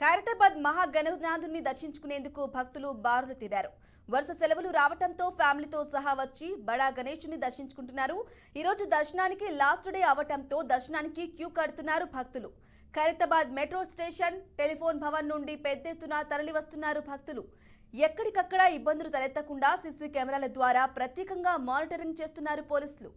ఖైరతాబాద్ మహాగణనాథుని దర్శించుకునేందుకు భక్తులు బారులు తీరారు. వరుస సెలవులు రావటంతో ఫ్యామిలీతో సహా వచ్చి బడా గణేశుని దర్శించుకుంటున్నారు. ఈ రోజు దర్శనానికి లాస్ట్ డే అవటంతో దర్శనానికి క్యూ కడుతున్నారు భక్తులు. Khairatabad metro station, telephone Bhavan నుండి పెద్ద ఎత్తున తరలి వస్తున్నారు భక్తులు. ఎక్కడికక్కడ ఇబ్బందులు తలెత్తకుండా సీసీ కెమెరాల ద్వారా ప్రత్యేకంగా మానిటరింగ్ చేస్తున్నారు పోలీసులు.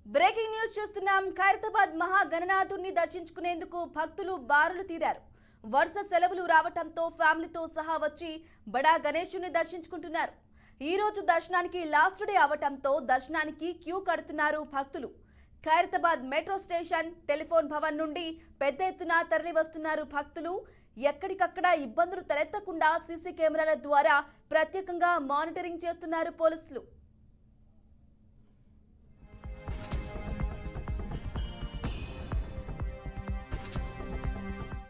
బ్రేకింగ్ న్యూస్ చూస్తున్నాం. ఖైరతాబాద్ మహాగణనాథుని దర్శించుకునేందుకు భక్తులు బారులు తీరారు. వరుస సెలవులు రావటంతో ఫ్యామిలీతో సహా వచ్చి బడా గణేశుని దర్శించుకుంటున్నారు. ఈ రోజు దర్శనానికి లాస్ట్ డే అవటంతో దర్శనానికి క్యూ కడుతున్నారు భక్తులు. Khairatabad metro station, telephone Bhavan నుండి పెద్ద ఎత్తున తరలి వస్తున్నారు భక్తులు. ఎక్కడికక్కడ ఇబ్బందులు తలెత్తకుండా సీసీ కెమెరాల ద్వారా ప్రత్యేకంగా మానిటరింగ్ చేస్తున్నారు పోలీసులు.